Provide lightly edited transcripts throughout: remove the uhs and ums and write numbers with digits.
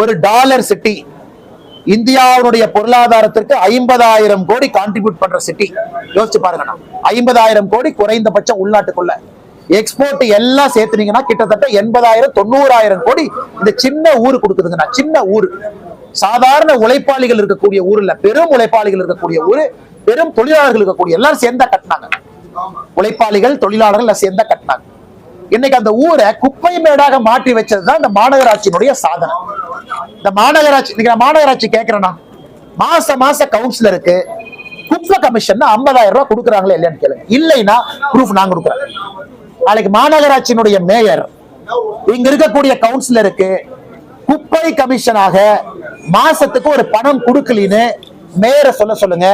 ஒரு dollar city, இந்தியாவுடைய பொருளாதாரத்திற்கு 50,000 கோடி கான்ட்ரிபியூட் பண்ற சிட்டி. யோசிச்சு பாருங்க, 50,000 கோடி குறைந்தபட்சம் உள்நாட்டுக்குள்ள. எக்ஸ்போர்ட் எல்லாம் சேர்த்துனீங்கன்னா கிட்டத்தட்ட 80,000 90,000 கோடி இந்த சின்ன ஊரு கொடுக்குதுங்கண்ணா. சின்ன ஊரு, சாதாரண உழைப்பாளிகள் இருக்கக்கூடிய ஊர்ல, பெரும் உழைப்பாளிகள் இருக்கக்கூடிய ஊரு, பெரும் தொழிலாளர்கள் இருக்கக்கூடிய எல்லாரும் சேர்ந்தா கட்டினாங்க. உழைப்பாளிகள் தொழிலாளர்கள் சேர்ந்தா கட்டினாங்க. இன்னைக்கு அந்த ஊரை குப்பை மேடாக மாற்றி வச்சதுதான் இந்த மாநகராட்சியினுடைய சாதனை. இந்த மாநகராட்சி கேட்கிறேன்னா, மாச கவுன்சிலருக்கு குப்பை கமிஷன் 50,000 ரூபாய் கொடுக்குறாங்களே இல்லையான்னு கேளுங்க. இல்லைன்னா ப்ரூஃப் நான் கொடுக்குறேன். நாளைக்கு மாநகராட்சியினுடைய மேயர் இங்க இருக்கக்கூடிய கவுன்சிலருக்கு குப்பை கமிஷனாக மாசத்துக்கு ஒரு பணம் கொடுக்கலின்னு மேயரை சொல்லுங்க.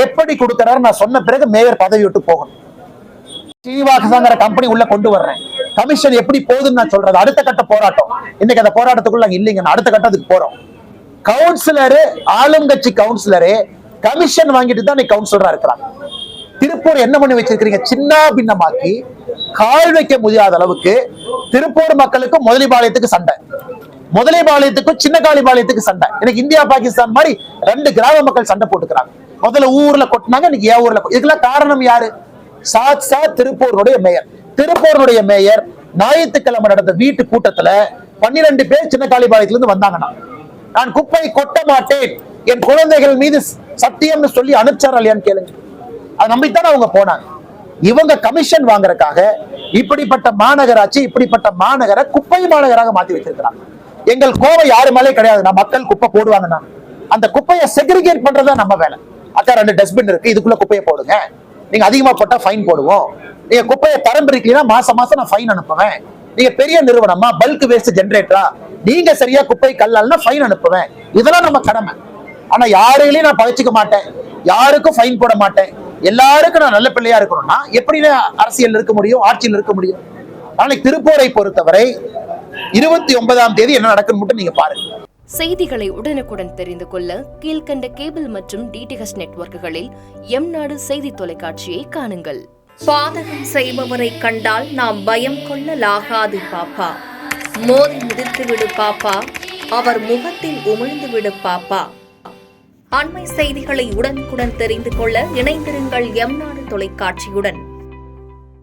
எப்படி கொடுக்கிறாரு நான் சொன்ன பிறகு மேயர் பதவி விட்டு போகணும். ஸ்ரீனிவாசங்கிற கம்பெனி உள்ள கொண்டு வர்றேன், கமிஷன் எப்படி போகுதுன்னு நான் சொல்றது. அடுத்த கட்ட போராட்டம். இன்னைக்கு அந்த போராட்டத்துக்குள்ள இல்லைங்க, அடுத்த கட்டத்துக்கு போறோம். கவுன்சிலரு, ஆளுங்கட்சி கவுன்சிலரு கமிஷன் வாங்கிட்டு தான் கவுன்சிலரா இருக்கிறாங்க. திருப்பூர் என்ன பண்ணி வச்சிருக்கீங்க? சின்ன பின்னமாக்கி கால் வைக்க முடியாத அளவுக்கு திருப்பூர் மக்களுக்கு முதலிபாளையத்துக்கு சண்டை, முதலிபாளையத்துக்கும் சின்ன காளிபாளையத்துக்கு சண்டை. எனக்கு இந்தியா பாகிஸ்தான் மாதிரி 2 கிராம மக்கள் சண்டை போட்டுக்கிறாங்க. முதல்ல ஊர்ல கொட்டினாங்க, இன்னைக்கு ஏன் ஊர்ல. இதுக்கெல்லாம் காரணம் யாரு? சாட்சாத் திருப்பூருடைய மேயர். திருப்பூருடைய மேயர் ஞாயிற்றுக்கிழமை நடந்த வீட்டு கூட்டத்துல 12 பேர் சின்ன காளிபாளையத்துல இருந்து வந்தாங்கன்னா, நான் குப்பை கொட்ட மாட்டேன், என் குழந்தைகள் மீது சத்தியம்னு சொல்லி அனுப்பிச்சார் இல்லையான்னு கேளுங்க. அதை நம்பித்தானே அவங்க போனாங்க. இவங்க கமிஷன் வாங்குறதுக்காக இப்படிப்பட்ட மாநகராட்சி, இப்படிப்பட்ட மாநகர குப்பை மாநகராக மாத்தி வச்சிருக்கிறாங்க. எங்கள் கோவை யாரு மேலே கிடையாது. நான் மக்கள் குப்பை போடுவாங்கன்னா அந்த குப்பையை செக்ரிகேட் பண்றதா நம்ம வேலை. அக்கா 2 டஸ்ட்பின் இருக்கு, இதுக்குள்ள குப்பையை போடுங்க, நீங்க அதிகமா போட்டா ஃபைன் போடுவோம். நீங்க குப்பையை தரம் பிரிக்கலனா மாசம் நான் ஃபைன் அனுப்புவேன். நீங்க பெரிய நிறுவனமா, பல்க் வேஸ்ட் ஜெனரேட்டரா, நீங்க சரியா குப்பை கல்லால்னா ஃபைன் அனுப்புவேன். இதெல்லாம் நம்ம கடமை. ஆனா யாரையிலையும் நான் பகைச்சிக்க மாட்டேன், யாருக்கும் ஃபைன் போட மாட்டேன், எல்லாருக்கும் நான் நல்ல பிள்ளையா இருக்கணும்னா எப்படி அரசியல் இருக்க முடியும், ஆட்சியில் இருக்க முடியும்? நாளைக்கு திருப்பூரை பொறுத்தவரை 29ஆம் தேதி என்ன நடக்குன்னு மட்டும் நீங்க பாருங்க. செய்திகளை உடனுக்குடன் தெரிந்து கொள்ள கீழ்கண்ட கேபிள் மற்றும் டிடிஎச் நெட்வொர்க்குகளில் எம்நாடு செய்தி தொலைக்காட்சியை காணுங்கள். பாதகம் செய்பவரை கண்டால் நாம் பயம் கொள்ளலாகாது பாப்பா. மோதி மிதித்து விடு பாப்பா, அவர் முகத்தில் உமிழ்ந்து விடு பாப்பா. அண்மை செய்திகளை உடனுக்குடன் தெரிந்து கொள்ள இணைந்திருங்கள் எம்நாடு தொலைக்காட்சியுடன்.